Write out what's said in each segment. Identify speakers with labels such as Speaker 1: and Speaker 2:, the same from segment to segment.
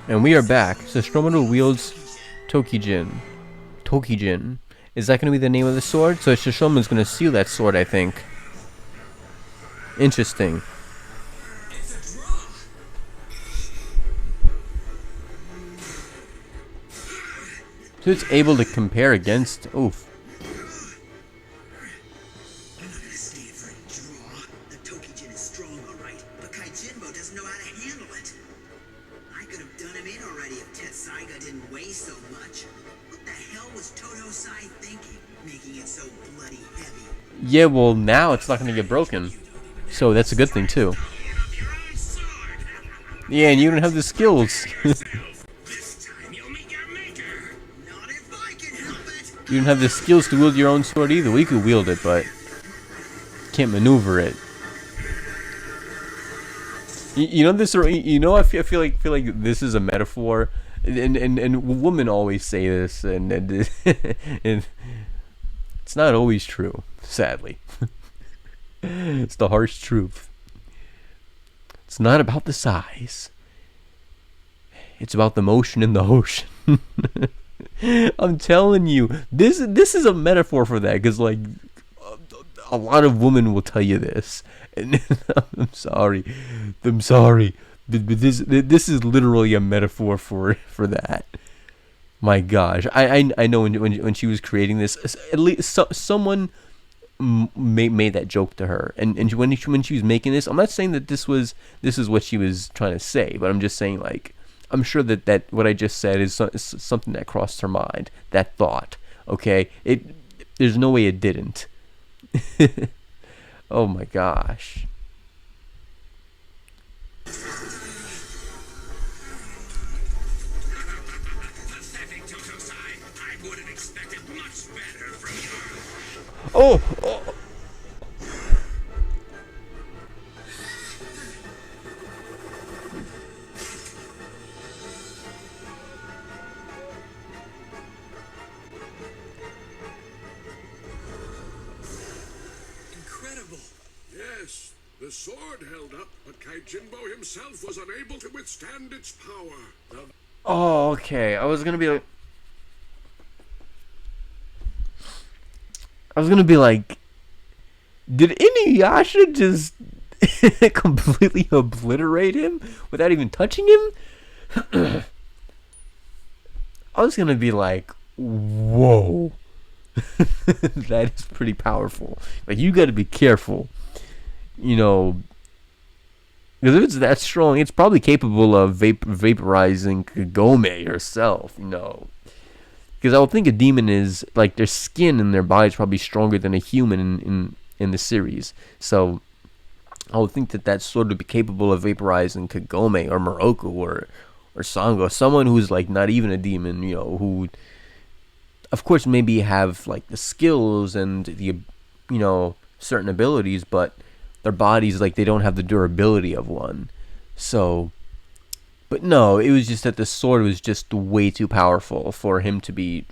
Speaker 1: And we are back. Sesshomaru wields Tokijin. Tokijin. Is that going to be the name of the sword? So Sesshomaru's going to seal that sword, I think. Interesting. So it's able to compare against... Oof.
Speaker 2: I'm not gonna stand for a draw. The Tokijin is strong, alright, but Kaijinbo doesn't know how to handle it. I could have done him in already if Tetsusaiga didn't weigh so much. What the hell was Tetsusaiga thinking, making it so bloody heavy?
Speaker 1: Yeah, well, now it's not going to get broken. So that's a good thing, too. Yeah, and you don't have the skills. You don't have the skills to wield your own sword either. We could wield it, but can't maneuver it. You know this. You know, I feel like this is a metaphor, and women always say this, and and it's not always true. Sadly, it's the harsh truth. It's not about the size. It's about the motion in the ocean. I'm telling you, this is a metaphor for that, because like a lot of women will tell you this, and I'm sorry, but this is literally a metaphor for that. My gosh, I know when she was creating this, at least someone made that joke to her, and when she was making this, I'm not saying that this is what she was trying to say, but I'm just saying, like, I'm sure that what I just said is something that crossed her mind. That thought, okay? There's no way it didn't. Oh my gosh. Oh.
Speaker 3: Yes, the sword held up, but Kaijinbo himself was unable to withstand its power.
Speaker 1: Oh, okay. I was gonna be like, did Inuyasha just completely obliterate him without even touching him? I was gonna be like, whoa. That is pretty powerful. Like, you gotta be careful. You know, because if it's that strong, it's probably capable of vaporizing Kagome herself, you know. Because I would think a demon is, like, their skin and their body is probably stronger than a human in the series. So I would think that sword would be capable of vaporizing Kagome or Moroku or Sango. Someone who's, like, not even a demon, you know, who, of course, maybe have, like, the skills and the, you know, certain abilities, but their bodies, like, they don't have the durability of one. So, but no, it was just that the sword was just way too powerful for him to be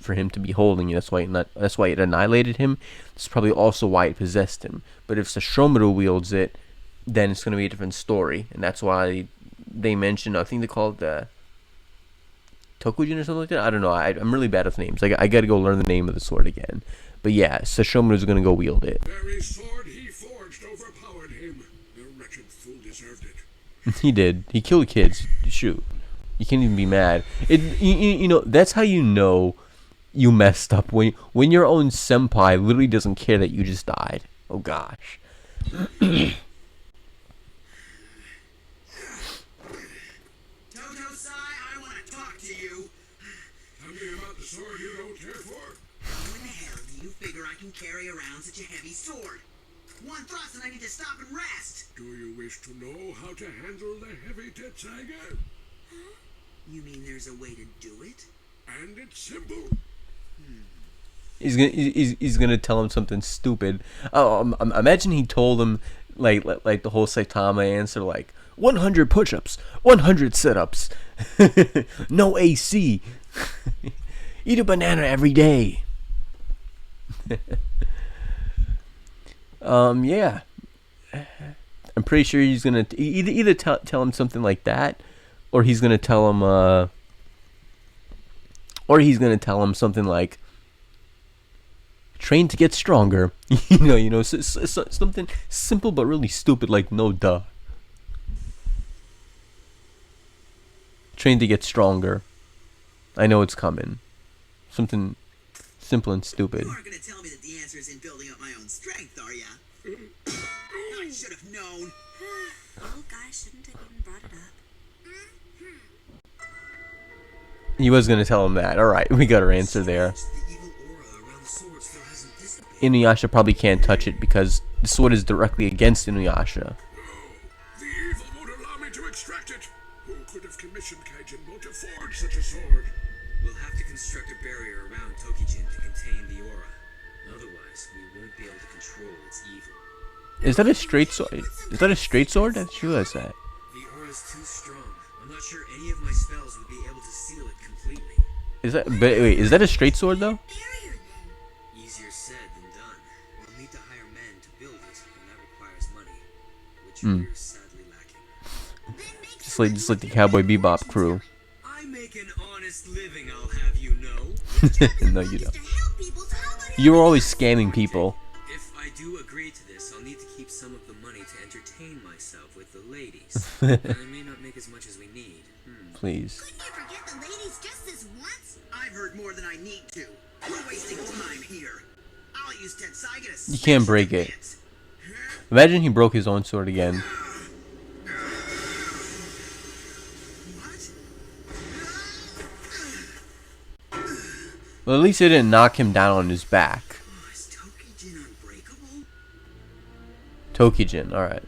Speaker 1: holding it. That's why it annihilated him. That's probably also why it possessed him. But if Sesshomaru wields it, then it's going to be a different story, and that's why they mentioned, I think they call it the Tokijin or something like that. I don't know. I'm really bad with names. I got to go learn the name of the sword again. But yeah, Sesshomaru's going to go wield it.
Speaker 3: Very sword he forged overpowered him. The wretched fool deserved it.
Speaker 1: He did. He killed kids. Shoot. You can't even be mad. You know, that's how you know you messed up. When your own senpai literally doesn't care that you just died. Oh gosh.
Speaker 2: Carry around such a heavy sword. One thrust and I need to stop and rest.
Speaker 3: Do you wish to know how to handle the heavy Tetsusaiga?
Speaker 2: Huh? You mean there's a way to do it?
Speaker 3: And it's simple.
Speaker 1: He's gonna tell him something stupid. Oh, imagine he told him like the whole Saitama answer, like 100 push-ups, 100 sit-ups, no AC, eat a banana every day. Yeah, I'm pretty sure he's gonna either tell him something like that, or he's gonna tell him, or he's gonna tell him something like, "Train to get stronger." Something simple but really stupid, like no duh. Train to get stronger. I know it's coming. Something simple and stupid.
Speaker 2: You aren't gonna tell me that the answer is in building up my own strength, are ya? I should have known.
Speaker 4: The old guy shouldn't have even brought it up.
Speaker 1: He was gonna tell him that. All right, we got our answer there.
Speaker 2: The evil aura around the sword still hasn't dissipated.
Speaker 1: Inuyasha probably can't touch it because the sword is directly against Inuyasha.
Speaker 3: The evil won't allow me to extract it. Who could have commissioned Kaijinbo to forge such a sword?
Speaker 5: We'll have to construct a barrier around Tokijin to contain the aura. Otherwise, we won't be able to control its evil.
Speaker 1: Is that a straight sword? Is that a straight sword? I just realized that.
Speaker 5: The aura's too strong. I'm not sure any of my spells would be able to seal it completely.
Speaker 1: Is that? But wait, is that a straight sword though?
Speaker 4: Barrier then.
Speaker 5: Easier said than done. We'll need to hire men to build it, and that requires money, which we're sadly lacking.
Speaker 1: Just like the Cowboy Bebop crew.
Speaker 5: I make an honest living, I'll have you know.
Speaker 1: No, you don't.
Speaker 4: To help people, so how about
Speaker 1: You were always scamming people.
Speaker 5: If I do agree to this, I'll need to keep some of the money to entertain myself with the ladies. I may not make as much as we need.
Speaker 1: Please.
Speaker 4: Couldn't you forget the ladies just this once?
Speaker 2: I've heard more than I need to. We're wasting time here. I'll use Tetsusaiga to
Speaker 1: You can't
Speaker 2: smash
Speaker 1: break
Speaker 2: the
Speaker 1: it.
Speaker 2: fence.
Speaker 1: Imagine he broke his own sword again. Well, at least it didn't knock him down on his back.
Speaker 2: Oh, is Tokijin unbreakable?
Speaker 1: Tokijin, alright.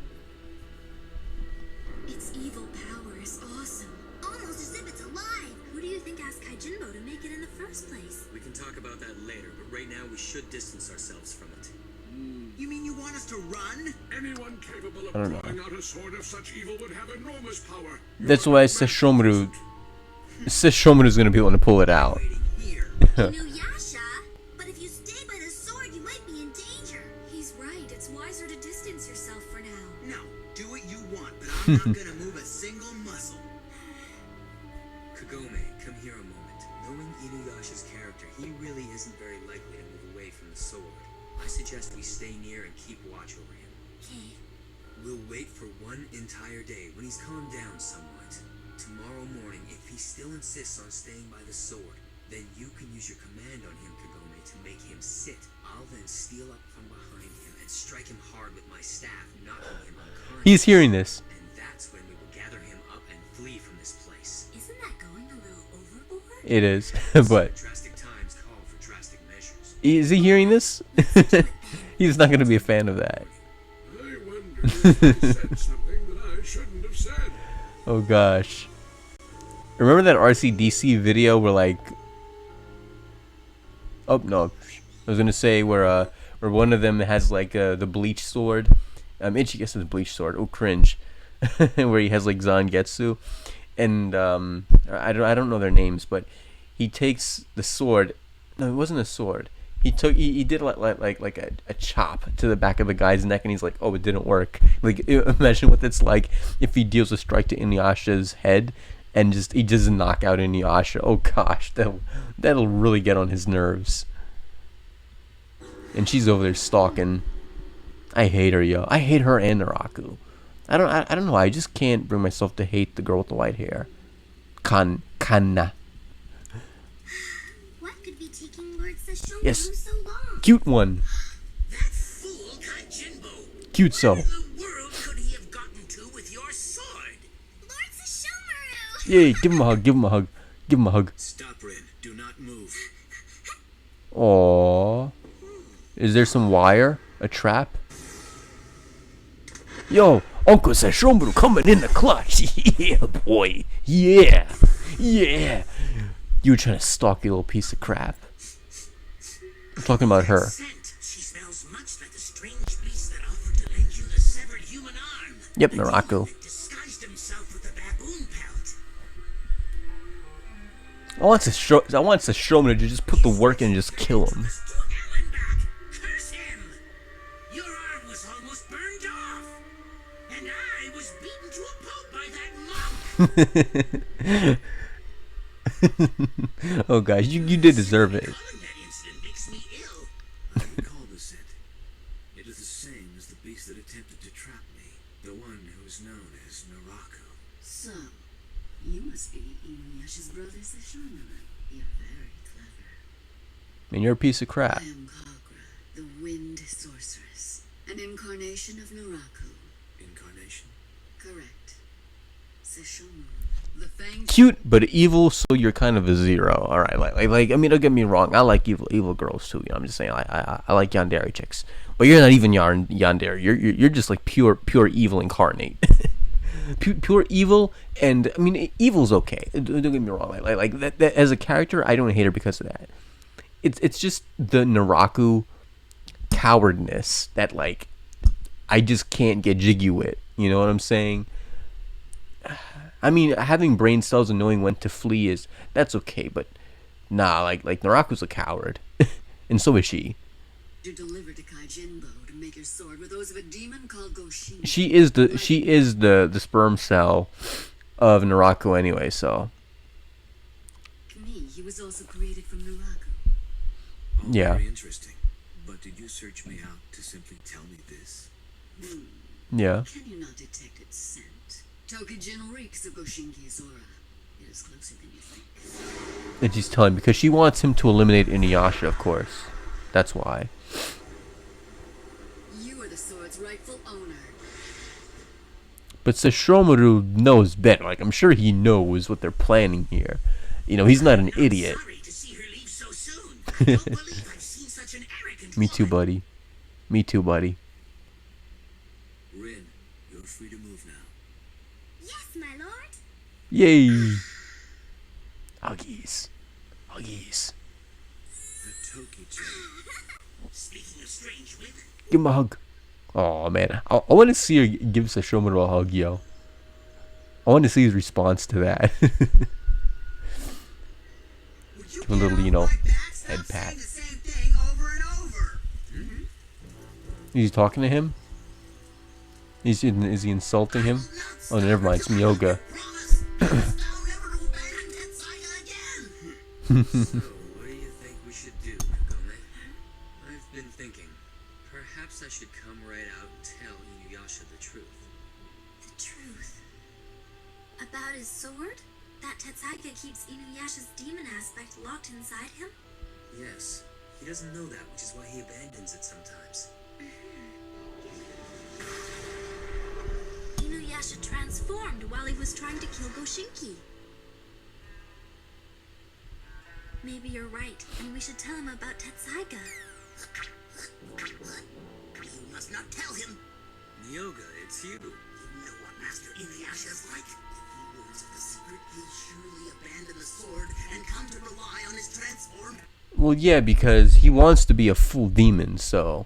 Speaker 4: Its evil power is awesome. Almost as if it's alive. Who do you think asked Kaijinbo to make it in the first place?
Speaker 5: We can talk about that later, but right now we should distance ourselves from it.
Speaker 2: You mean you want us to run?
Speaker 3: Anyone capable of
Speaker 1: I don't know.
Speaker 3: drawing out a sword of such evil would have enormous power.
Speaker 1: That's why Sesshomaru's gonna be able to pull it out.
Speaker 2: Waiting here.
Speaker 4: Inuyasha? But if you stay by the sword, you might be in danger. He's right. It's wiser to distance yourself for now.
Speaker 2: No, do what you want, but I'm not gonna move a single muscle.
Speaker 5: Kagome, come here a moment. Knowing Inuyasha's character, he really isn't very likely to move away from the sword. I suggest we stay near and keep watch over him.
Speaker 4: Okay.
Speaker 5: We'll wait for one entire day when he's calmed down somewhat. Tomorrow morning, if he still insists on staying by the sword, then you can use your command on him, Kagome, to make him sit. I'll then steal up from behind him and strike him hard with my staff, knocking him unconscious.
Speaker 1: He's hearing this.
Speaker 5: And that's when we will gather him up and flee from this place.
Speaker 4: Isn't that going a little overboard?
Speaker 1: It is, but
Speaker 5: Drastic times call for drastic measures.
Speaker 1: is he hearing this? He's not gonna be a fan of that.
Speaker 3: I wonder if I said something that I shouldn't have said.
Speaker 1: Oh gosh. Remember that RCDC video where like... Oh no, I was gonna say where one of them has like the bleach sword. Ichi gets his bleach sword. Oh cringe. Where he has like Zangetsu, and I don't know their names, but he takes the sword. No, it wasn't a sword. He did like a chop to the back of the guy's neck, and he's like, oh, it didn't work. Like imagine what it's like if he deals a strike to Inuyasha's head, and he doesn't knock out Inuyasha. Oh gosh, that'll really get on his nerves. And she's over there stalking. I hate her, yo. I hate her and Naraku. I don't know. I just can't bring myself to hate the girl with the white hair. Kanna.
Speaker 4: What could be taking Lord Sesshomaru
Speaker 1: Yes.
Speaker 4: so long?
Speaker 1: Cute one.
Speaker 2: That fool Kaijinbo.
Speaker 1: Cute so.
Speaker 2: Where in the world could he have gotten to with your sword?
Speaker 4: Lord Sesshomaru!
Speaker 1: Yay, give him a hug, give him a hug. Give him a hug.
Speaker 2: Stop, Rin. Do not move.
Speaker 1: Aww. Is there some wire? A trap? Yo, Uncle Sesshomaru coming in the clutch. Yeah, boy. Yeah. Yeah. You were trying to stalk, you little piece of crap. I'm talking about her.
Speaker 2: Scent. She smells much like the strange beast that offered to lend you the severed human arm.
Speaker 1: Yep,
Speaker 2: The
Speaker 1: Naraku.
Speaker 2: demon that disguised himself with a baboon pelt.
Speaker 1: I want Sesshomaru to just put the work in and just kill him.
Speaker 2: To Allenback. Curse him. Your arm was almost burned off. And I was beaten to a pulp by that monk.
Speaker 1: Oh gosh, you did deserve it.
Speaker 2: Recalling that incident makes me ill.
Speaker 5: I recall the scent. It is the same as the beast that attempted to trap me. The one who is known as Naraku.
Speaker 6: So, you must be Inuyasha's brother Sesshomaru. You're very clever.
Speaker 1: Man, you're a piece of crap.
Speaker 6: I am Kagura, the Wind Sorceress, an incarnation of Naraku.
Speaker 5: Incarnation?
Speaker 6: Correct. Sesshomaru, the Fang.
Speaker 1: Cute but evil, so you're kind of a zero. All right, like I mean, don't get me wrong. I like evil girls too. You know, I'm just saying, I like yandere chicks, but you're not even yandere. You're just like pure evil incarnate. Pure evil, and I mean, evil's okay. Don't get me wrong. Like that as a character, I don't hate her because of that. It's just the Naraku cowardness that like I just can't get jiggy with. You know what I'm saying? I mean, having brain cells and knowing when to flee that's okay, but nah, like Naraku's a coward, and so is she.
Speaker 6: You delivered to Kaijinbo to make your sword with those of a demon called Goshin.
Speaker 1: She is the sperm cell of Naraku anyway. So
Speaker 6: Me, he was also created from Naraku.
Speaker 5: Oh,
Speaker 1: Yeah.
Speaker 5: Very interesting. But did you search me out to simply tell me this?
Speaker 1: yeah,
Speaker 6: Can you not detect its scent? Tokijin reeks of Goshinki's aura. It is closer than you think.
Speaker 1: and she's telling because she wants him to eliminate Inuyasha, of course. That's why.
Speaker 6: You are the sword's rightful owner.
Speaker 1: But Sesshomaru knows better. Like I'm sure he knows what they're planning here. You know, he's not an idiot.
Speaker 2: Sorry to see her leave so soon. I don't believe I've seen such an arrogant
Speaker 1: Me too,
Speaker 2: woman.
Speaker 1: buddy. Me too, buddy.
Speaker 5: Rin, you're free to move now.
Speaker 4: Yes, my lord.
Speaker 1: Yay! Huggies. Huggies.
Speaker 5: The Tokijin.
Speaker 2: Speaking of strange women,
Speaker 1: Give him a hug. Oh man, I want to see her give Sesshomaru a hug, yo. I want to see his response to that.
Speaker 2: would you
Speaker 1: Give him a little,
Speaker 2: get
Speaker 1: you know,
Speaker 2: off my back? Stop
Speaker 1: head pat.
Speaker 2: saying the same thing over and over.
Speaker 1: He's talking to him? Is he insulting him? Oh, never mind. It's Miyoga.
Speaker 2: Promise. I'll never to abandon Tetsusaiga again.
Speaker 5: So, what do you think we should do, Kagome? I've been thinking. Perhaps I should come right out and tell Inuyasha the truth.
Speaker 4: The truth. About his sword? That Tetsusaiga keeps Inuyasha's demon aspect locked inside him?
Speaker 5: Yes, he doesn't know that, which is why he abandons it sometimes.
Speaker 4: Inuyasha transformed while he was trying to kill Goshinki. Maybe you're right, and we should tell him about Tetsusaiga.
Speaker 2: You must not tell him.
Speaker 5: Miyoga, it's you.
Speaker 2: You know what Master Inuyasha is like. If he learns of the secret, he'll surely abandon the sword and come to rely on his transformed.
Speaker 1: Well, yeah, because he wants to be a full demon, so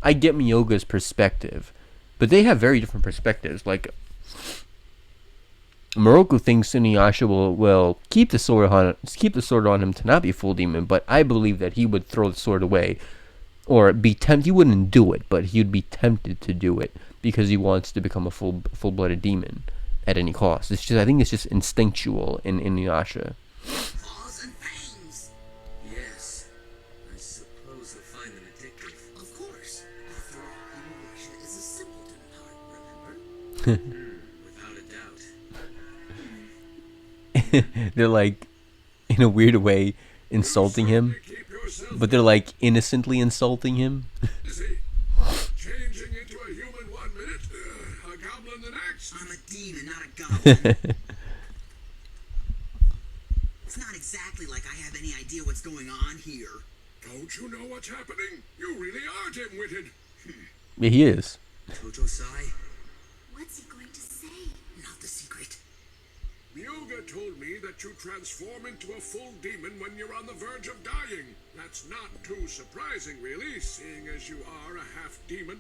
Speaker 1: I get Miyoga's perspective. But they have very different perspectives. Like, Moroku thinks Inuyasha will keep the sword on him to not be a full demon, but I believe that he would throw the sword away, or be tempted. He wouldn't do it, but he would be tempted to do it because he wants to become a full-blooded demon at any cost. I think it's just instinctual in Inuyasha.
Speaker 2: Claws and fangs.
Speaker 5: Yes. I suppose you'll find them addictive.
Speaker 2: Of course. After all, Inuyasha is a simpleton at heart, remember?
Speaker 5: Without a doubt.
Speaker 1: They're like, in a weird way, insulting him,
Speaker 3: Keep yourself
Speaker 1: but they're like innocently insulting him.
Speaker 3: busy. Changing into a human 1 minute, a goblin the next.
Speaker 2: I'm a demon, not a goblin. It's not exactly like I have any idea what's going on here.
Speaker 3: Don't you know what's happening? You really are dim-witted.
Speaker 1: Yeah, he is.
Speaker 5: Tojo-sai?
Speaker 4: What's he going to say?
Speaker 2: Not the secret.
Speaker 3: Miyoga told me that you transform into a full demon when you're on the verge of dying. That's not too surprising, really, seeing as you are a half-demon.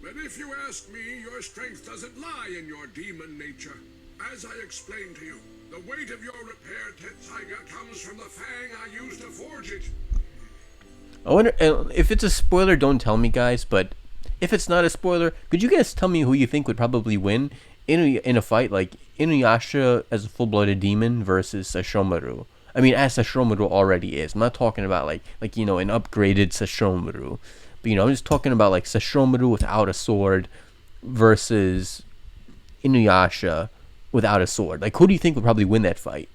Speaker 3: But if you ask me, your strength doesn't lie in your demon nature. As I explained to you, the weight of your repaired Tetsusaiga comes from the fang I used to forge it.
Speaker 1: I wonder if it's a spoiler. Don't tell me, guys. But if it's not a spoiler, could you guys tell me who you think would probably win in a fight, like Inuyasha as a full-blooded demon versus Sesshomaru. I mean, as Sesshomaru already is. I'm not talking about like you know, an upgraded Sesshomaru, but you know, I'm just talking about like Sesshomaru without a sword versus Inuyasha without a sword. Like, who do you think would probably win that fight?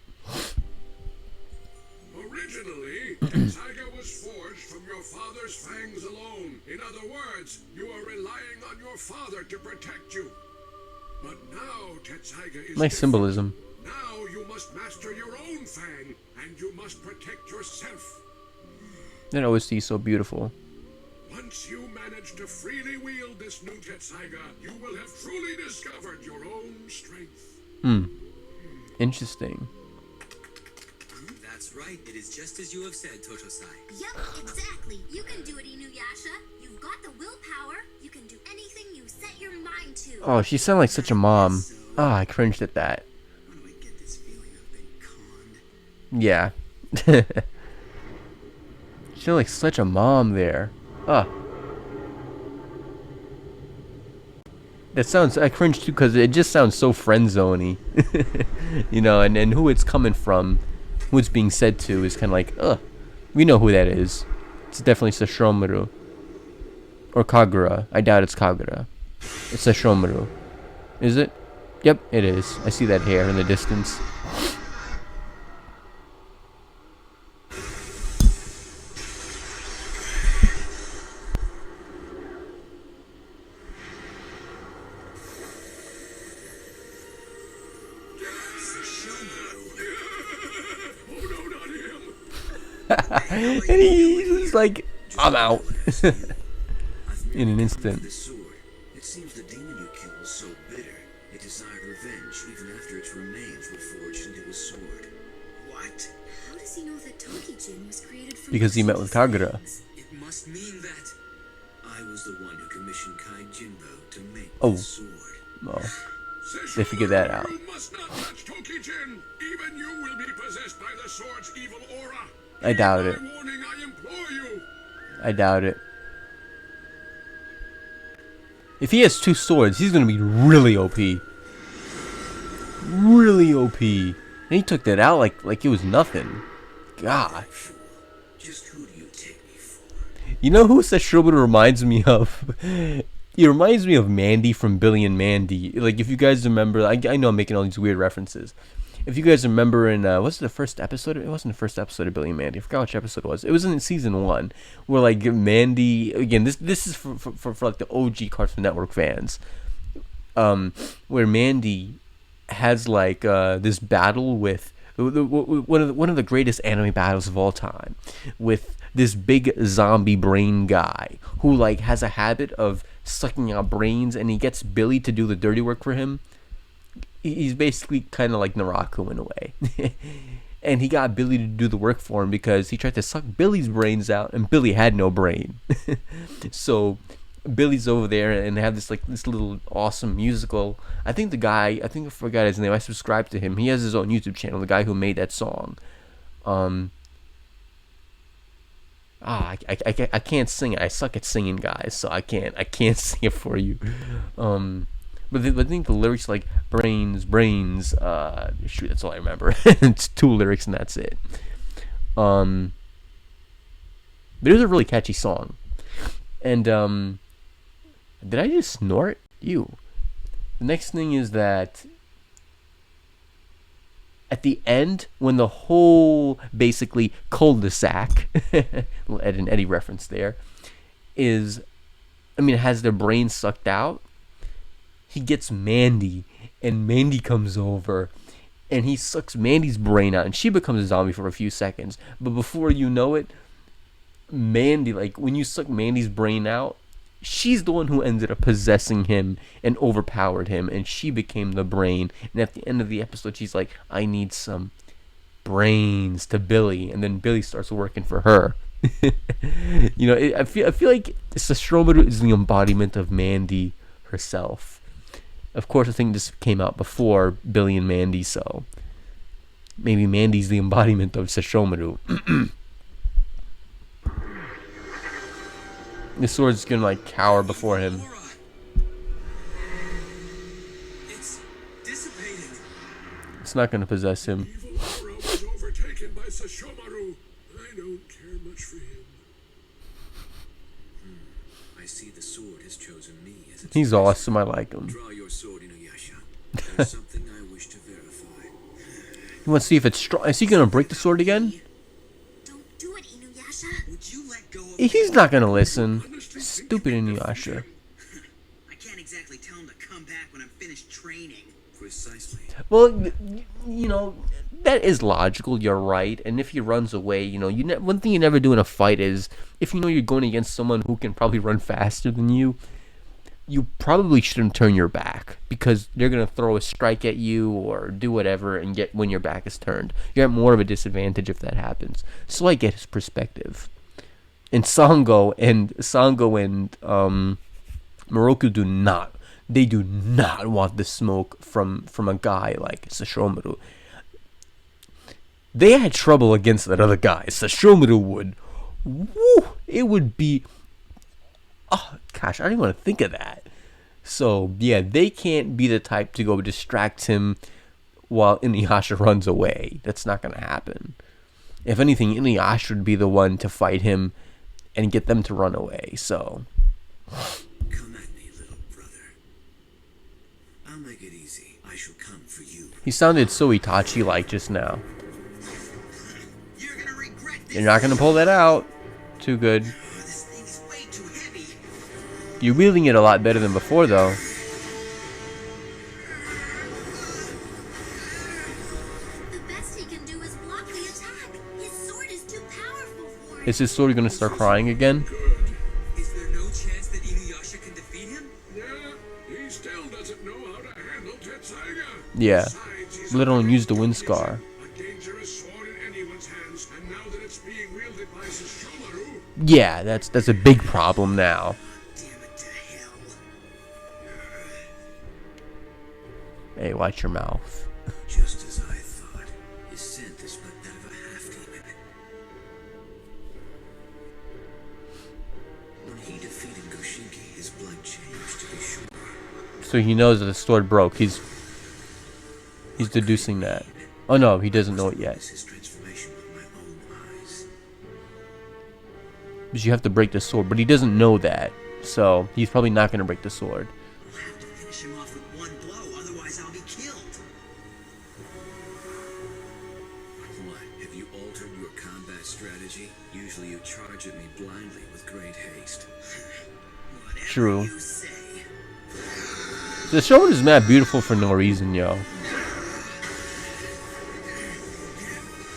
Speaker 3: Originally, Tetsusaiga was forged from your father's fangs alone. In other words, you are relying on your father to protect you. But now Tetsusaiga is
Speaker 1: Nice
Speaker 3: different.
Speaker 1: symbolism.
Speaker 3: Now you must master your own fang, and you must protect yourself.
Speaker 1: That OST is so beautiful.
Speaker 3: Once you manage to freely wield this new Tetsusaiga, you will have truly discovered your own strength.
Speaker 1: Interesting.
Speaker 5: That's right. It is just as you have said, Totosai.
Speaker 4: Yup, exactly. You can do it, Inuyasha. You've got the willpower. You can do anything you set your mind to.
Speaker 1: Oh, she sounded like such a mom. Ah, I cringed at that.
Speaker 2: How do I get this feeling I've been conned?
Speaker 1: Yeah. She sounded like such a mom there. Ah. That sounds, I cringe too because it just sounds so friend-zoney. You know, and who it's coming from, who it's being said to is kind of like, ugh. We know who that is. It's definitely Sesshomaru. Or Kagura. I doubt it's Kagura. It's Sesshomaru. Is it? Yep, it is. I see that hair in the distance.
Speaker 3: Oh no, not him!
Speaker 1: And he's like, I'm out. In an instant.
Speaker 5: The sword. It seems the demon you killed was so bitter, it desired revenge even after its remains were forged into a sword.
Speaker 2: What?
Speaker 4: How does he know that Tokijin was created from
Speaker 1: Because he met with Kagura.
Speaker 5: It must mean that I was the one who commissioned Kaijinbo to make
Speaker 1: Oh.
Speaker 5: the sword.
Speaker 1: Oh. They figured that out.
Speaker 3: You must not touch Tokijin! Even you will be possessed by the sword's evil aura!
Speaker 1: I doubt it.
Speaker 3: My warning, I implore you!
Speaker 1: I doubt it. If he has two swords, he's gonna be really OP. Really OP. And he took that out like it was nothing. God.
Speaker 5: Sure. Just who do you take me for?
Speaker 1: You know who Sesshomaru reminds me of? He reminds me of Mandy from Billy and Mandy. Like, if you guys remember, I know I'm making all these weird references. If you guys remember in, what's the first episode? It wasn't the first episode of Billy and Mandy. I forgot which episode it was. It was in season 1, where, like, Mandy, again, this is for like, the OG Cartoon Network fans. Where Mandy has, like, this battle with, one of the greatest anime battles of all time, with this big zombie brain guy, who, like, has a habit of sucking out brains, and he gets Billy to do the dirty work for him. He's basically kind of like Naraku in a way. And he got Billy to do the work for him because he tried to suck Billy's brains out, and Billy had no brain. So Billy's over there, and they have this little awesome musical. I think I forgot his name. I subscribed to him. He has his own YouTube channel, the guy who made that song. I can't sing it. I suck at singing, guys, so I can't sing it for you. But I think the lyrics, like, brains, shoot, that's all I remember. It's 2 lyrics and that's it. But it was a really catchy song. And, did I just snort? The next thing is that at the end, when the whole, basically, cul-de-sac, little Ed and Eddie reference there, has their brains sucked out, he gets Mandy, and Mandy comes over, and he sucks Mandy's brain out, and she becomes a zombie for a few seconds. But before you know it, Mandy, like, when you suck Mandy's brain out, she's the one who ended up possessing him and overpowered him, and she became the brain. And at the end of the episode, she's like, I need some brains to Billy, and then Billy starts working for her. I feel like Sesshomaru is the embodiment of Mandy herself. Of course, I think this came out before Billy and Mandy, so maybe Mandy's the embodiment of Sesshomaru. The sword's gonna, like, cower before him.
Speaker 5: It's
Speaker 1: It's not gonna possess him.
Speaker 3: Evil aura was overtaken by Sesshomaru. I don't care much for him.
Speaker 5: I see the sword has chosen me as its
Speaker 1: He's awesome. I like him.
Speaker 5: Draw your sword, Inuyasha. There's something I wish to verify.
Speaker 1: You want to see if it's strong? Is he gonna break the sword again?
Speaker 4: Don't do it, Inuyasha.
Speaker 2: Would you let go of
Speaker 1: He's not gonna listen.
Speaker 3: Honestly, think
Speaker 1: Stupid
Speaker 3: you can
Speaker 1: Inuyasha.
Speaker 3: defeat him?
Speaker 2: I can't exactly tell him to come back when I'm finished training.
Speaker 5: Precisely.
Speaker 1: Well, you know, that is logical. You're right. And if he runs away, you know, one thing you never do in a fight is if you know you're going against someone who can probably run faster than you, you probably shouldn't turn your back because they're gonna throw a strike at you or do whatever and get when your back is turned. You're at more of a disadvantage if that happens. So I get his perspective. And Sango and Moroku do not. They do not want the smoke from a guy like Sesshomaru. They had trouble against that other guy. Sesshomaru would. Woo! It would be. Oh, gosh, I don't even want to think of that. So, yeah, they can't be the type to go distract him while Inuyasha runs away. That's not going to happen. If anything, Inuyasha would be the one to fight him and get them to run away. So.
Speaker 5: Come at me, little brother. I'll make it easy. I shall come for you.
Speaker 1: He sounded so Itachi-like just now.
Speaker 2: You're gonna regret this.
Speaker 1: You're not going to pull that out. Too good.
Speaker 2: This thing is way too heavy.
Speaker 1: You're wielding it a lot better than before, though.
Speaker 4: The best he can do is block the attack. His sword is too powerful for him.
Speaker 1: Is his sword going to start crying again?
Speaker 3: Good.
Speaker 5: Is there no chance that Inuyasha can defeat him?
Speaker 3: Yeah, he still doesn't know how to handle Tetsusaiga.
Speaker 1: Yeah.
Speaker 3: Besides, he's
Speaker 1: Let alone
Speaker 3: a
Speaker 1: use the wind scar.
Speaker 3: A dangerous sword in anyone's hands, and now that it's being wielded by Sesshomaru,
Speaker 1: Yeah, that's a big problem now.
Speaker 2: Damn it to hell.
Speaker 1: Hey, watch your mouth.
Speaker 5: Just as I thought. His scent is but that of a half-demon. When he defeated Goshinki, his blood changed, to be sure.
Speaker 1: So he knows that the sword broke. He's deducing that. Oh no, he doesn't know it yet.
Speaker 5: His transformation with my own eyes.
Speaker 1: Because you have to break the sword, but he doesn't know that. So he's probably not going to break the sword.
Speaker 2: I'll have to finish him off with one blow, otherwise I'll be killed.
Speaker 5: What? Have you altered your combat strategy? Usually you charge at me blindly with great haste.
Speaker 2: Whatever
Speaker 1: True.
Speaker 2: you say.
Speaker 1: The sword is mad beautiful for no reason, yo.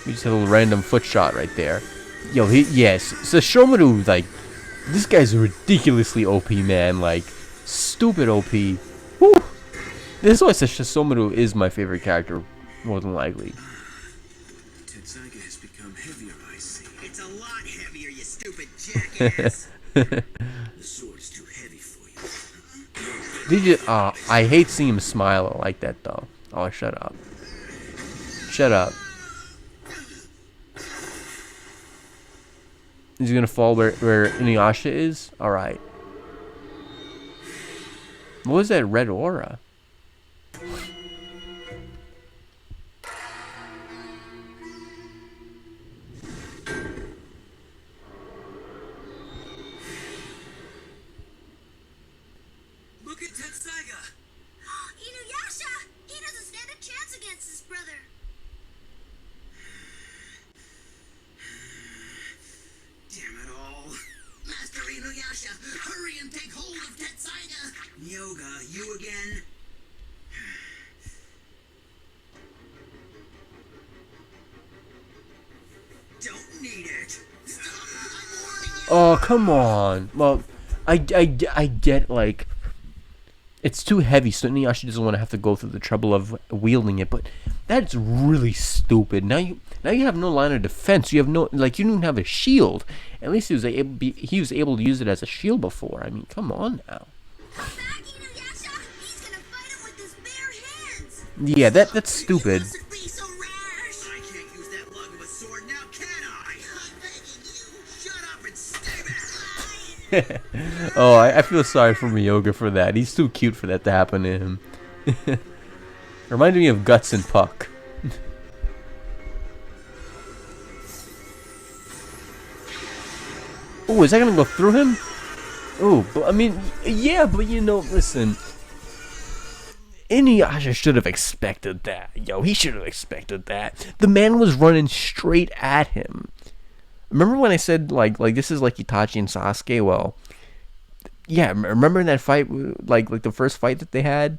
Speaker 1: We just have a little random foot shot right there. Yo, yes. Sesshomaru, like, this guy's a ridiculously OP, man. Like, stupid OP. Woo! This is why Sesshomaru is my favorite character, more than likely.
Speaker 5: Tetsusaiga has become heavier, I see.
Speaker 2: It's a lot heavier, you stupid jackass.
Speaker 5: The sword is too heavy for you.
Speaker 1: Did you? I hate seeing him smile like that, though. Oh, shut up. Shut up. Is he gonna fall where Inuyasha is? Alright. What was that red aura?
Speaker 5: Look at Tetsusaiga!
Speaker 4: Inuyasha! He doesn't stand a chance against his brother.
Speaker 2: Damn it all.
Speaker 6: Master Inuyasha, hurry and take hold of Tetsusaiga!
Speaker 2: Yoga, you again? Don't need it.
Speaker 1: Oh, come on. Well, I get, like, it's too heavy, so Inuyasha doesn't want to have to go through the trouble of wielding it, but that's really stupid. Now you have no line of defense. You have no, like, you don't even have a shield. At least he was able to use it as a shield before. I mean, come on now.
Speaker 4: Come back, Inuyasha! He's gonna fight him with his bare hands!
Speaker 1: Yeah, that's stupid.
Speaker 2: You mustn't be so rash. I can't use that lug of a sword now, can I? I'm begging you. Shut up and stay back.
Speaker 1: Oh, I feel sorry for Miyoga for that. He's too cute for that to happen to him. Reminded me of Guts and Puck. Oh, is that gonna go through him? Oh, but I mean, yeah, but you know, listen. Inuyasha should have expected that. Yo, he should have expected that. The man was running straight at him. Remember when I said, like this is like Itachi and Sasuke? Well, yeah, remember in that fight, like the first fight that they had?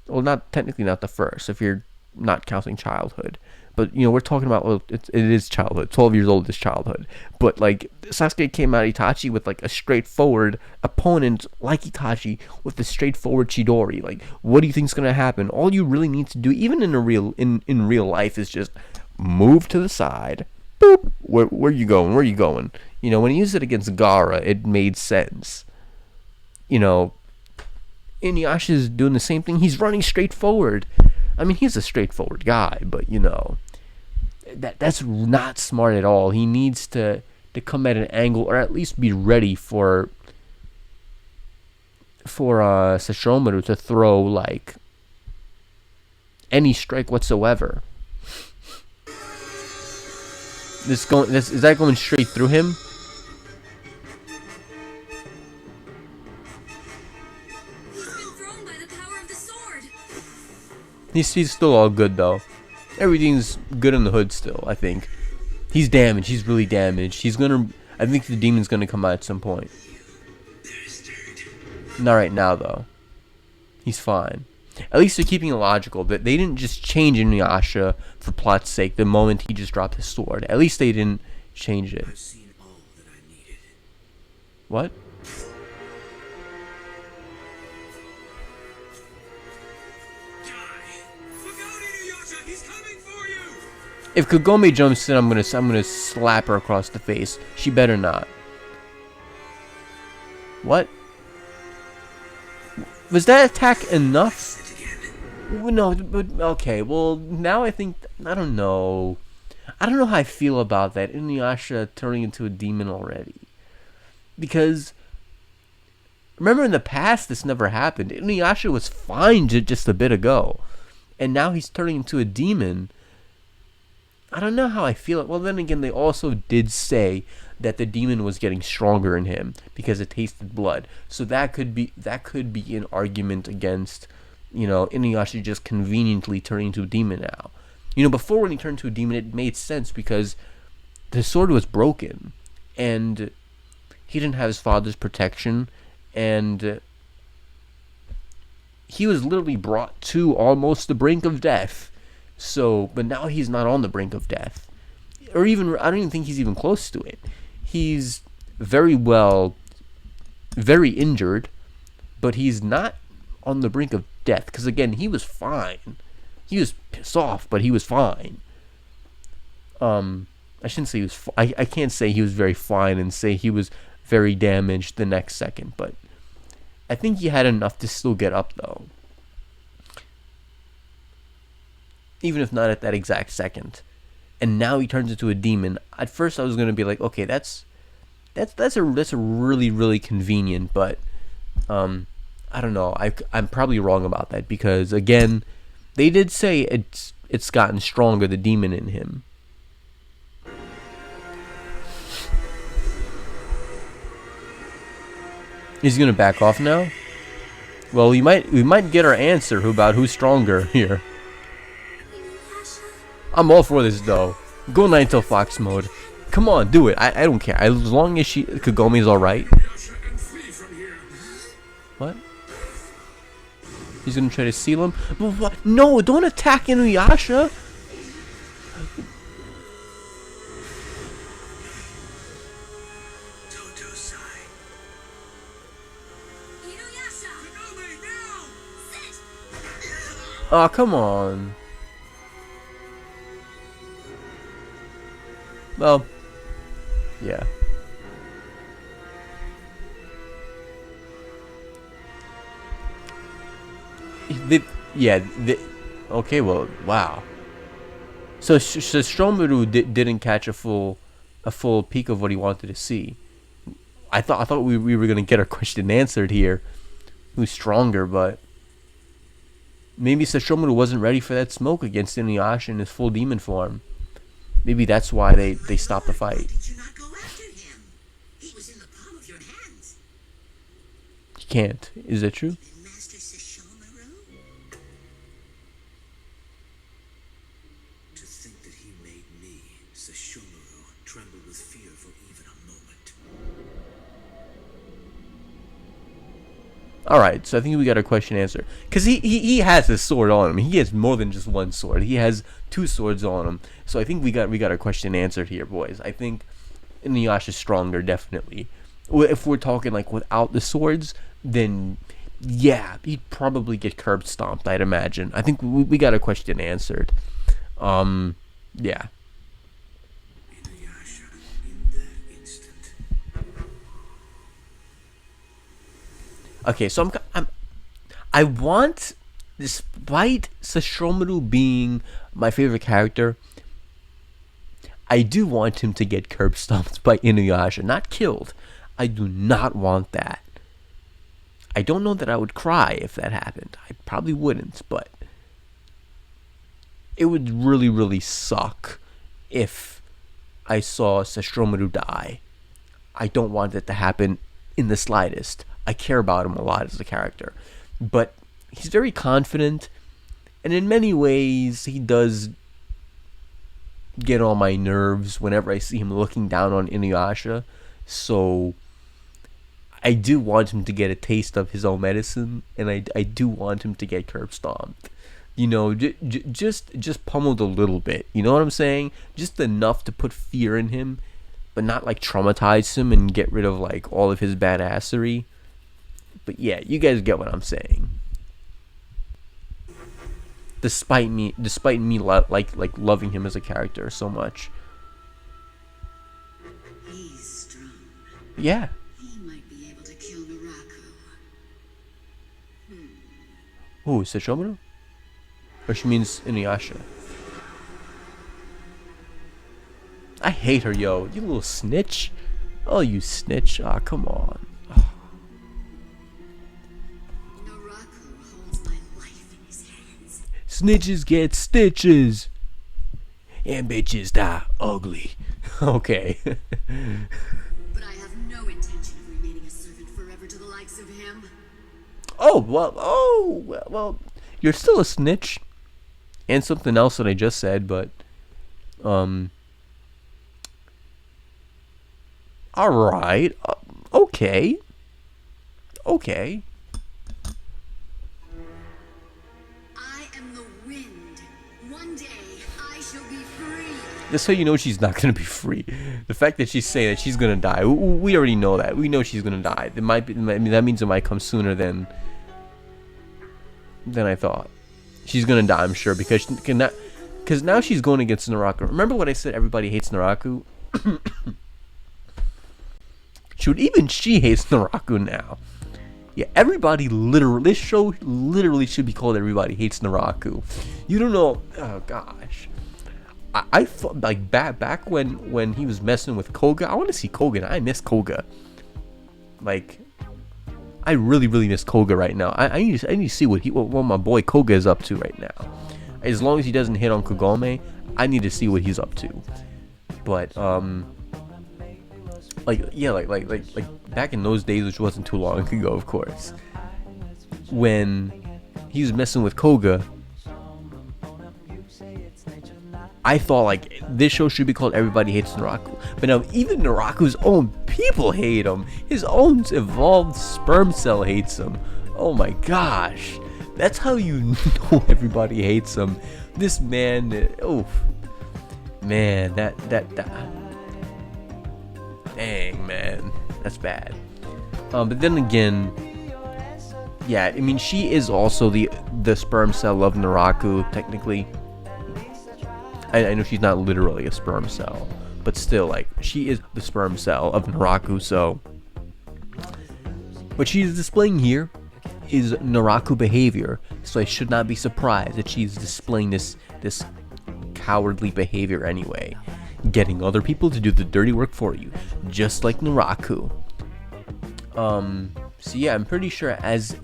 Speaker 1: Well, not technically not the first, if you're not counting childhood. But, you know, we're talking about, well, it is childhood. 12 years old is childhood. But, like, Sasuke came at Itachi with, like, a straightforward opponent like Itachi with a straightforward Chidori. Like, what do you think's going to happen? All you really need to do, even in real life, is just move to the side. Boop. Where you going? Where you going? You know, when he used it against Gaara, it made sense. You know, Inuyasha's doing the same thing. He's running straight forward. I mean, he's a straightforward guy, but, you know, that's not smart at all. He needs to come at an angle, or at least be ready for Sesshomaru to throw, like, any strike whatsoever. Is that going straight through him? He's still all good, though. Everything's good in the hood still, I think. He's damaged. He's really damaged. I think the demon's gonna come out at some point. Not right now, though. He's fine. At least they're keeping it logical. That they didn't just change Inuyasha for plot's sake the moment he just dropped his sword. At least they didn't change it.
Speaker 5: I've seen all that I needed.
Speaker 1: What? If Kagome jumps in, I'm gonna slap her across the face. She better not. What? Was that attack enough? No, but okay. Well, now I think I don't know. I don't know how I feel about that. Inuyasha turning into a demon already, because remember in the past this never happened. Inuyasha was fine just a bit ago, and now he's turning into a demon. I don't know how I feel it. Well, then again, they also did say that the demon was getting stronger in him because it tasted blood. So that could be an argument against, you know, Inuyasha just conveniently turning into a demon now. You know, before when he turned into a demon, it made sense because the sword was broken, and he didn't have his father's protection, and he was literally brought to almost the brink of death. So, but now he's not on the brink of death. Or even, I don't even think he's even close to it. He's very injured, but he's not on the brink of death. Because again, he was fine. He was pissed off, but he was fine. I shouldn't say he was, I can't say he was very fine and say he was very damaged the next second. But I think he had enough to still get up, though. Even if not at that exact second. And now he turns into a demon. At first I was gonna be like, okay, that's a really, really convenient, but I don't know. I'm probably wrong about that because again, they did say it's gotten stronger, the demon in him. He's gonna back off now? Well, we might get our answer about who's stronger here. I'm all for this though. Go Ninetale Fox mode. Come on, do it. I don't care. As long as Kagome's alright. What? He's gonna try to seal him? No, don't attack Inuyasha! Oh, come on. Well, yeah. Okay, well, wow. So Sesshomaru didn't catch a full peek of what he wanted to see. I thought we were gonna get our question answered here. Who's stronger? But maybe Sesshomaru wasn't ready for that smoke against Inuyasha in his full demon form. Maybe that's why they stopped the fight.
Speaker 2: Did you not go after him? He
Speaker 1: can't. Is that true?
Speaker 2: Master Sesshomaru?
Speaker 5: To think that he made me, Sesshomaru, tremble with fear for even a moment.
Speaker 1: Alright, so I think we got our question answered. Because he has his sword on him. He has more than just one sword. He has 2 swords on him. So I think we got our question answered here, boys. I think Inuyasha's stronger, definitely. If we're talking like without the swords, then yeah, he'd probably get curb stomped, I'd imagine. I think we got our question answered. Yeah.
Speaker 5: Inuyasha, in that instant.
Speaker 1: Okay, so I want, despite Sesshomaru being my favorite character, I do want him to get curb stomped by Inuyasha, not killed. I do not want that. I don't know that I would cry if that happened. I probably wouldn't, but it would really, really suck if I saw Sesshomaru die. I don't want that to happen in the slightest. I care about him a lot as a character. But he's very confident, and in many ways, he does get on my nerves whenever I see him looking down on Inuyasha. So I do want him to get a taste of his own medicine, and I do want him to get curb stomped. You know, just pummeled a little bit. You know what I'm saying? Just enough to put fear in him, but not like traumatize him and get rid of like all of his badassery. But yeah, you guys get what I'm saying. Despite me loving him as a character so much.
Speaker 6: He's strong.
Speaker 1: Yeah.
Speaker 6: He might be able to kill Naraku.
Speaker 1: Who, Sesshomaru? Or she means Inuyasha. I hate her, yo. You little snitch. Oh, you snitch. Ah, come on.
Speaker 6: Naraku holds my life in his hands.
Speaker 1: Snitches get stitches. And bitches die ugly. Okay.
Speaker 6: But I have no intention of remaining a servant forever to the likes of him.
Speaker 1: Well, you're still a snitch. And something else that I just said, but alright. Okay.
Speaker 6: I am the wind. One day I shall be free.
Speaker 1: Just so you know, she's not gonna be free. The fact that she's saying that she's gonna die, we already know that. We know she's gonna die. It might be. I mean, that means it might come sooner than I thought. She's gonna die, I'm sure, because now she's going against Naraku. Remember what I said? Everybody hates Naraku. Even she hates Naraku now. Yeah, everybody literally. This show literally should be called "Everybody Hates Naraku." You don't know. Oh gosh. I thought like back when he was messing with Koga. I want to see Koga. I miss Koga. Like, I really miss Koga right now. I need to see what my boy Koga is up to right now. As long as he doesn't hit on Kagome, I need to see what he's up to. But like back in those days, which wasn't too long ago, of course, when he was messing with Koga, I thought like this show should be called "Everybody Hates Naraku." But now even Naraku's own people hate him. His own evolved sperm cell hates him. Oh my gosh, that's how you know everybody hates him. This man, man, that dang, man, that's bad. But then again, yeah, I mean, she is also the sperm cell of Naraku, technically. I know she's not literally a sperm cell, but still, like, she is the sperm cell of Naraku, so what she's displaying here is Naraku behavior, so I should not be surprised that she's displaying this cowardly behavior anyway, getting other people to do the dirty work for you, just like Naraku. So yeah, I'm pretty sure as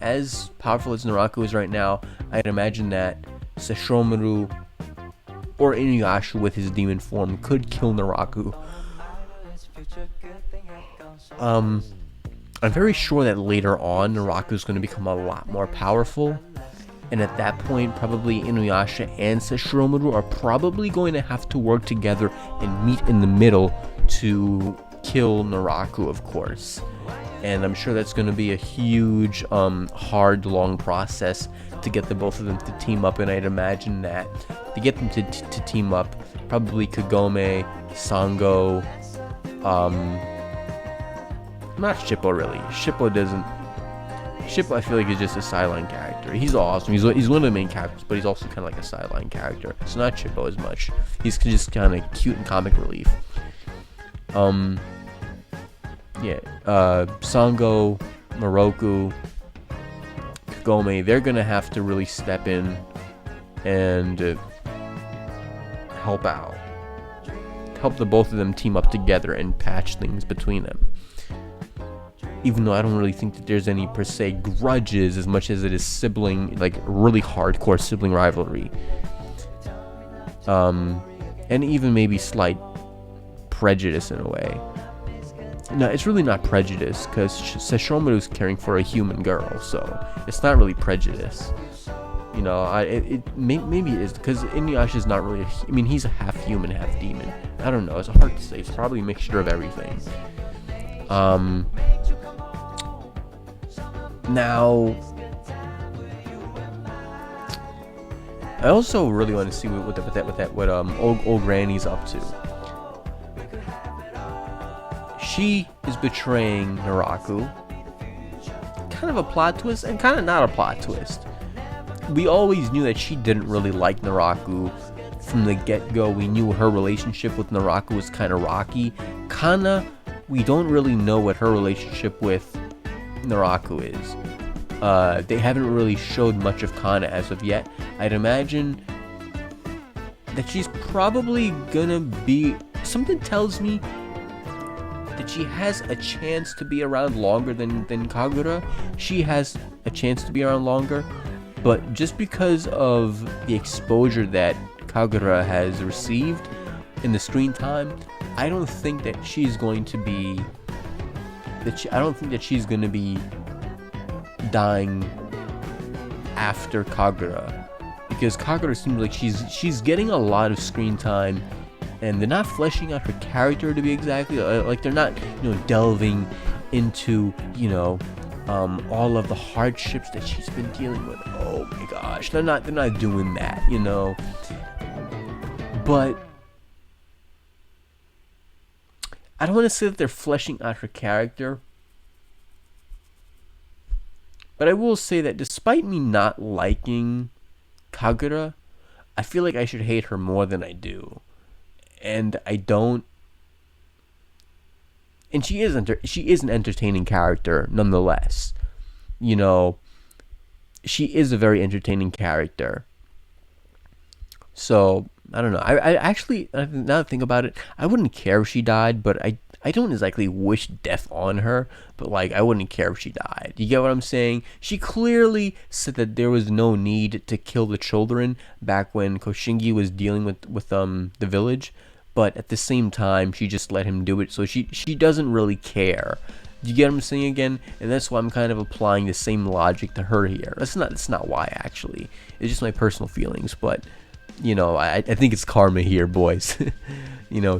Speaker 1: powerful as Naraku is right now, I'd imagine that Sesshomaru or Inuyasha with his demon form could kill Naraku. I'm very sure that later on, Naraku's going to become a lot more powerful. And at that point, probably Inuyasha and Sesshomaru are probably going to have to work together and meet in the middle to kill Naraku, of course. And I'm sure that's going to be a huge, hard, long process to get the both of them to team up. And I'd imagine that to get them to team up, probably Kagome, Sango, not Shippo really. Shippo I feel like is just a sideline character. He's awesome. He's one of the main characters, but he's also kind of like a sideline character. So not Shippo as much. He's just kind of cute and comic relief. Sango, Naraku, Kagome, they're gonna have to really step in and help out. Help the both of them team up together and patch things between them. Even though I don't really think that there's any per se grudges as much as it is sibling, like really hardcore sibling rivalry. And even maybe slight prejudice in a way. No, it's really not prejudice, because Sesshomaru is caring for a human girl, so it's not really prejudice. You know, maybe it is, because Inuyasha is not really he's a half human, half demon. I don't know, it's hard to say. It's probably a mixture of everything. Now, I also really want to see what old Granny's up to. She is betraying Naraku. Kind of a plot twist and kind of not a plot twist. We always knew that she didn't really like Naraku from the get-go. We knew her relationship with Naraku was kind of rocky. Kana, we don't really know what her relationship with Naraku is. They haven't really showed much of Kana as of yet. I'd imagine that she's probably gonna be... Something tells me that she has a chance to be around longer than Kagura. She has a chance to be around longer, but just because of the exposure that Kagura has received in the screen time, I don't think that she's going to be... I don't think that she's gonna be dying after Kagura, because Kagura seems like she's getting a lot of screen time, and they're not fleshing out her character to be exactly like, they're not delving into all of the hardships that she's been dealing with. Oh my gosh, they're not doing that, but I don't want to say that they're fleshing out her character, but I will say that despite me not liking Kagura, I feel like I should hate her more than I do. And I don't. And she is an entertaining character nonetheless. She is a very entertaining character. So, I don't know. I actually, now that I think about it, I wouldn't care if she died, but I don't exactly wish death on her, but I wouldn't care if she died. You get what I'm saying? She clearly said that there was no need to kill the children back when Koshingi was dealing with the village, but at the same time, she just let him do it, so she doesn't really care. You get what I'm saying again? And that's why I'm kind of applying the same logic to her here. That's not why, actually. It's just my personal feelings, but... I think it's karma here, boys.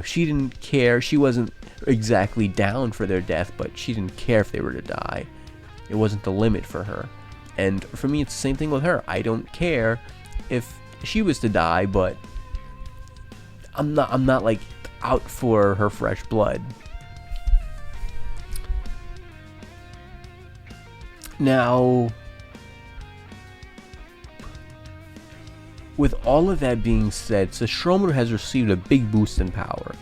Speaker 1: She didn't care. She wasn't exactly down for their death, but she didn't care if they were to die. It wasn't the limit for her. And for me, it's the same thing with her. I don't care if she was to die, but I'm not like out for her fresh blood. Now, with all of that being said, Sesshomaru has received a big boost in power.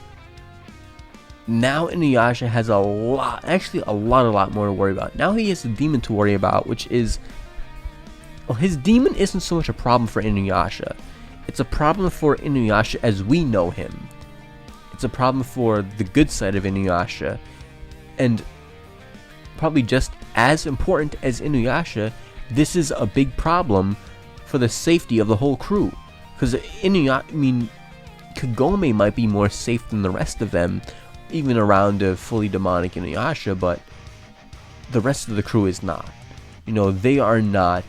Speaker 1: Now Inuyasha has a lot more to worry about. Now he has a demon to worry about, which is... Well, his demon isn't so much a problem for Inuyasha. It's a problem for Inuyasha as we know him. It's a problem for the good side of Inuyasha. And probably just as important as Inuyasha, this is a big problem for the safety of the whole crew, because Kagome might be more safe than the rest of them, even around a fully demonic Inuyasha, but the rest of the crew is not. You know, they are not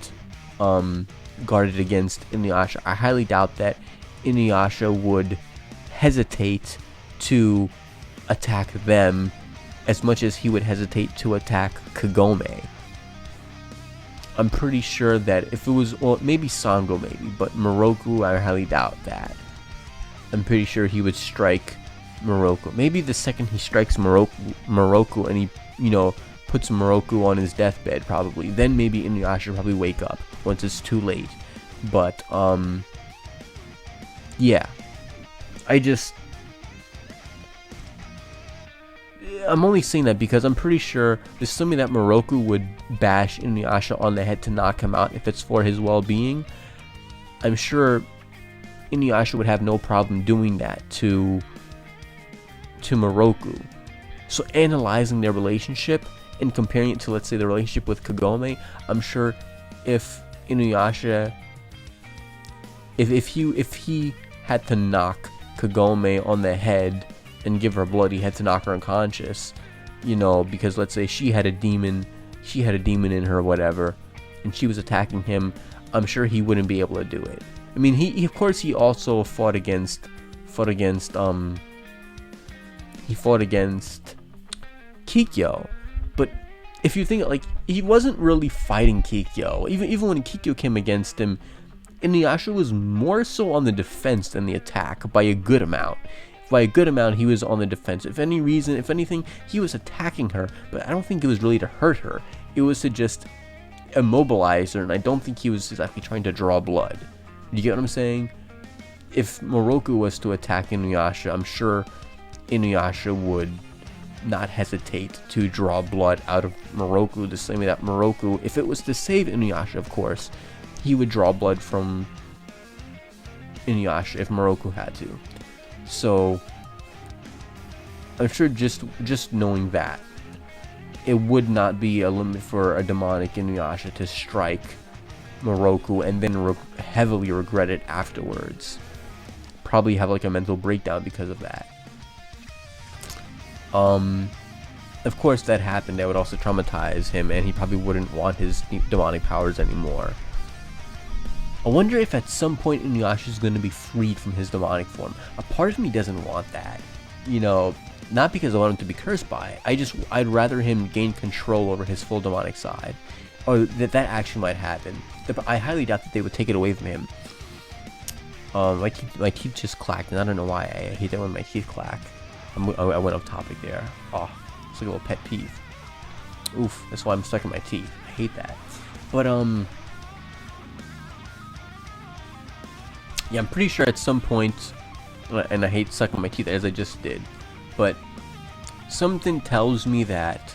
Speaker 1: guarded against Inuyasha. I highly doubt that Inuyasha would hesitate to attack them as much as he would hesitate to attack Kagome. I'm pretty sure that if it was, well, maybe Sango maybe, but Moroku, I highly doubt that. I'm pretty sure he would strike Moroku. Maybe the second he strikes Moroku and he, you know, puts Moroku on his deathbed, probably. Then maybe Inuyasha will probably wake up once it's too late. But, yeah. I'm only saying that because I'm pretty sure there's something that Moroku would bash Inuyasha on the head to knock him out if it's for his well-being. I'm sure Inuyasha would have no problem doing that to Moroku. So analyzing their relationship and comparing it to, let's say, the relationship with Kagome, I'm sure if Inuyasha, if he had to knock Kagome on the head and give her blood, he had to knock her unconscious, you know, because let's say she had a demon in her or whatever, and she was attacking him, I'm sure he wouldn't be able to do it. I mean, he of course he also fought against Kikyo, but if you think, like, he wasn't really fighting Kikyo. Even when Kikyo came against him, Inuyasha was more so on the defense than the attack by a good amount. By a good amount, he was on the defense. If anything, he was attacking her, but I don't think it was really to hurt her. It was to just immobilize her, and I don't think he was exactly trying to draw blood. You get what I'm saying? If Moroku was to attack Inuyasha, I'm sure Inuyasha would not hesitate to draw blood out of Moroku, the same way that Moroku, if it was to save Inuyasha, of course, he would draw blood from Inuyasha if Moroku had to. So I'm sure just knowing that, it would not be a limit for a demonic Inuyasha to strike Moroku and then heavily regret it afterwards. Probably have like a mental breakdown because of that. Of course, that happened. That would also traumatize him, and he probably wouldn't want his demonic powers anymore. I wonder if at some point Inuyasha is going to be freed from his demonic form. A part of me doesn't want that. You know, not because I want him to be cursed by it. I'd rather him gain control over his full demonic side. Or that action might happen. I highly doubt that they would take it away from him. My teeth just clacked, and I don't know why. I hate that when my teeth clack. I went off topic there. Oh, it's like a little pet peeve. Oof, that's why I'm stuck in my teeth. I hate that. But, yeah, I'm pretty sure at some point, and I hate sucking my teeth as I just did, but something tells me that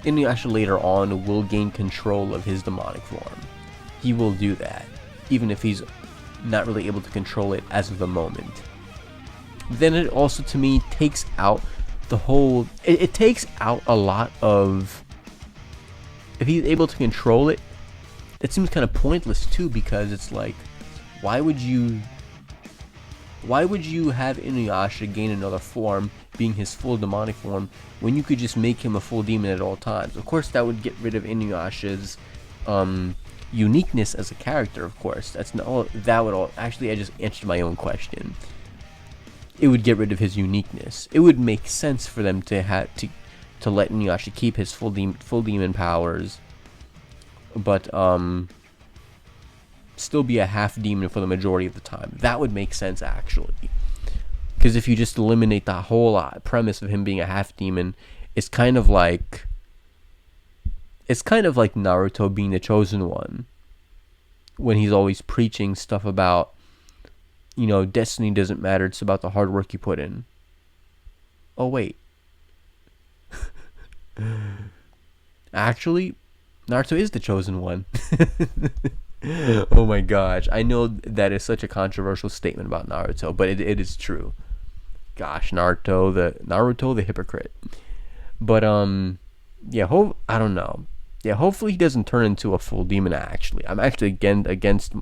Speaker 1: Inuyasha later on will gain control of his demonic form. He will do that, even if he's not really able to control it as of the moment. Then it also, to me, takes out the whole... It takes out a lot of... If he's able to control it, it seems kind of pointless too, because it's like, why would you have Inuyasha gain another form, being his full demonic form, when you could just make him a full demon at all times? Of course, that would get rid of Inuyasha's uniqueness as a character. Of course, actually, I just answered my own question. It would get rid of his uniqueness. It would make sense for them to let Inuyasha keep his full demon powers, but still be a half demon for the majority of the time. That would make sense, actually, because if you just eliminate the whole premise of him being a half demon, it's kind of like Naruto being the chosen one, when he's always preaching stuff about, you know, destiny doesn't matter, it's about the hard work you put in. Oh wait, actually, Naruto is the chosen one. Oh my gosh, I know that is such a controversial statement about Naruto, but it is true. Gosh, Naruto the hypocrite. But yeah, I don't know. Yeah, hopefully he doesn't turn into a full demon. Actually, I'm actually against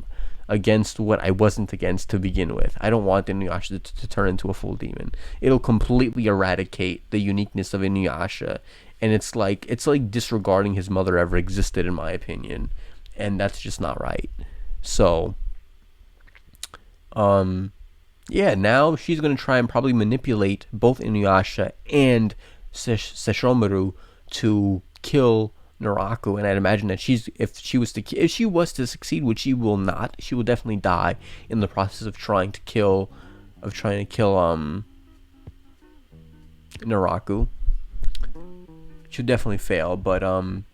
Speaker 1: against what I wasn't against to begin with. I don't want Inuyasha to turn into a full demon. It'll completely eradicate the uniqueness of Inuyasha, and it's like disregarding his mother ever existed, in my opinion, and that's just not right. So, yeah, now she's gonna try and probably manipulate both Inuyasha and Sesshomaru to kill Naraku, and I'd imagine that if she was to succeed, which she will not, she will definitely die in the process of trying to kill Naraku. She'll definitely fail, but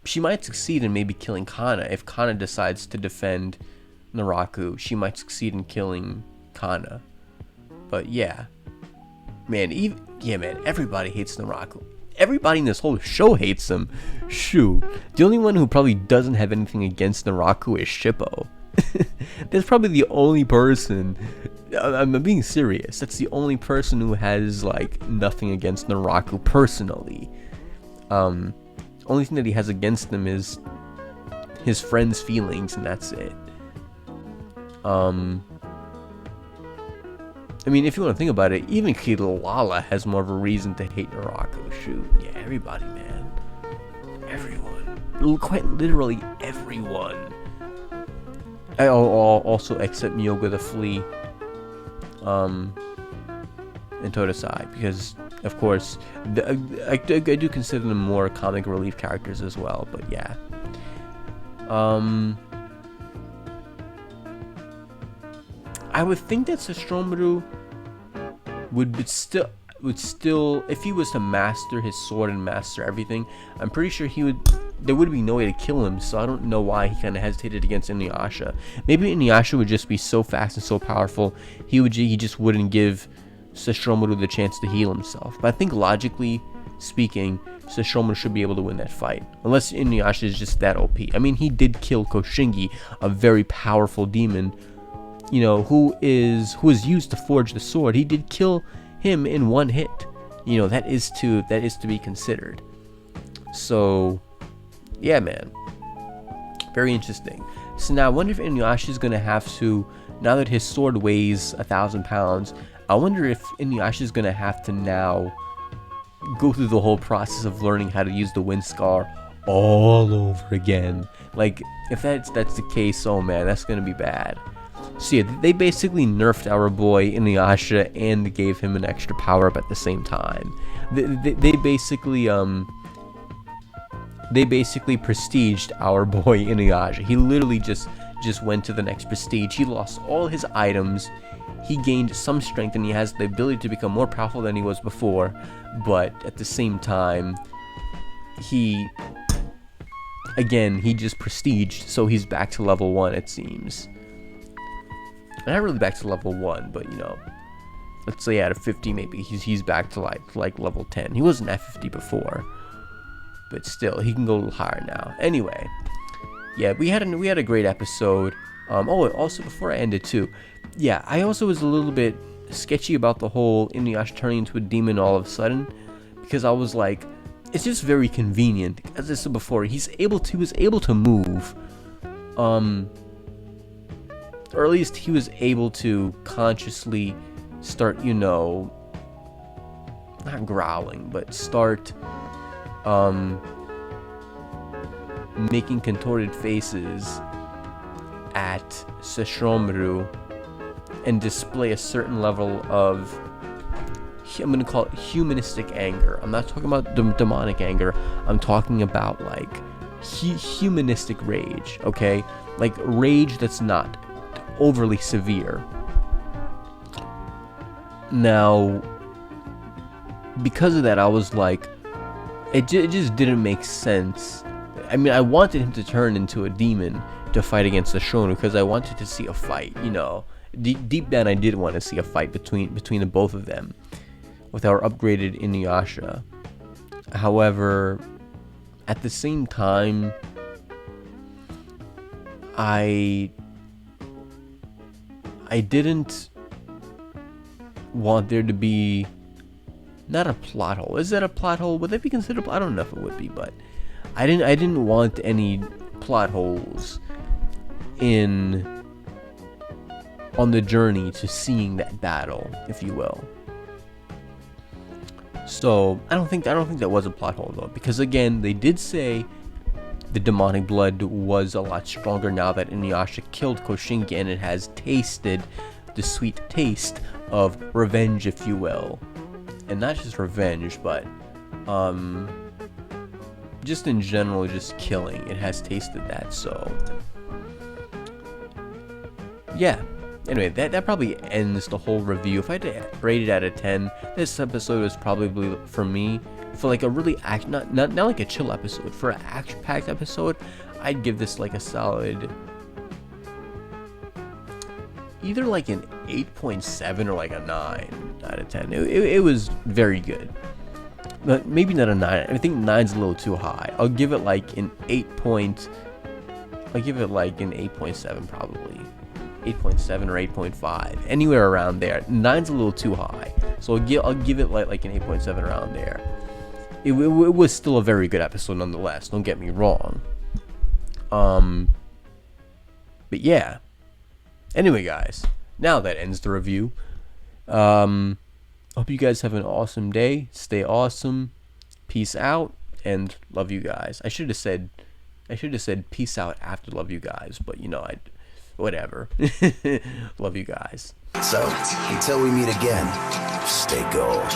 Speaker 1: she might succeed in maybe killing Kana. If Kana decides to defend Naraku, she might succeed in killing Kana. But yeah, man, everybody hates Naraku. Everybody in this whole show hates him. Shoot, the only one who probably doesn't have anything against Naraku is Shippo. That's probably the only person. I'm being serious. That's the only person who has like nothing against Naraku personally. Only thing that he has against him is his friend's feelings, and that's it. I mean, if you want to think about it, even Kilala has more of a reason to hate Naraku. Shoot, yeah, everybody, man. Everyone. Quite literally everyone. Also, except Myoga the Flea. And Totosai, because, of course, I do consider them more comic relief characters as well, but yeah. I would think that Sesshomaru would still, if he was to master his sword and master everything, I'm pretty sure there would be no way to kill him, so I don't know why he kind of hesitated against Inuyasha. Maybe Inuyasha would just be so fast and so powerful, he just wouldn't give Sesshomaru the chance to heal himself. But I think logically speaking, Sesshomaru should be able to win that fight, unless Inuyasha is just that OP. I mean, he did kill Koshingi, a very powerful demon, you know, who is used to forge the sword. He did kill him in one hit. You know, that is to be considered. So, yeah, man, very interesting. So now I wonder if Inuyasha is gonna have to, now that his sword weighs 1,000 pounds, I wonder if Inuyasha is gonna have to now go through the whole process of learning how to use the wind scar all over again. Like, if that's the case, oh man, that's gonna be bad. So yeah, they basically nerfed our boy Inuyasha and gave him an extra power up at the same time. They basically prestiged our boy Inuyasha. He literally just went to the next prestige. He lost all his items. He gained some strength, and he has the ability to become more powerful than he was before. But at the same time, he just prestiged, so he's back to level 1, it seems. Not really back to level 1, but you know, let's say out of 50 maybe he's back to like level 10. He wasn't at 50 before, but still he can go a little higher now. Anyway, yeah, we had a great episode. Also before I end it too, yeah, I also was a little bit sketchy about the whole Inuyasha turning into a demon all of a sudden, because I was like, it's just very convenient. As I said before, he was able to move, or at least he was able to consciously start, you know, not growling, but start making contorted faces at Sesshomaru and display a certain level of, I'm going to call it humanistic anger. I'm not talking about demonic anger. I'm talking about like humanistic rage, okay? Like rage that's not overly severe. Now, because of that, I was like, it just didn't make sense. I mean, I wanted him to turn into a demon to fight against the Shonu, because I wanted to see a fight, you know. Deep down, I did want to see a fight between the both of them with our upgraded Inuyasha. However, at the same time, I didn't want there to be, not a plot hole. Is that a plot hole? Would that be considered? I don't know if it would be, but I didn't want any plot holes in on the journey to seeing that battle, if you will. So I don't think that was a plot hole though, because again, they did say the demonic blood was a lot stronger now that Inuyasha killed Koshinki, and it has tasted the sweet taste of revenge, if you will. And not just revenge, but just in general, just killing. It has tasted that, so yeah. Anyway, that probably ends the whole review. If I had to rate it out of 10, this episode was probably, for me, for like a really not like a chill episode, for an action-packed episode, I'd give this like a solid either like an 8.7 or like a 9 out of 10. It was very good. But maybe not a 9. I think 9's a little too high. I'll give it like an 8.7 probably. 8.7 or 8.5, anywhere around there. 9's a little too high, so I'll give it like an 8.7 around there. It was still a very good episode nonetheless, don't get me wrong. But yeah. Anyway, guys, now that ends the review. Hope you guys have an awesome day. Stay awesome. Peace out, and love you guys. I should have said peace out after love you guys, but you know, whatever. Love you guys.
Speaker 7: So, until we meet again, stay gold.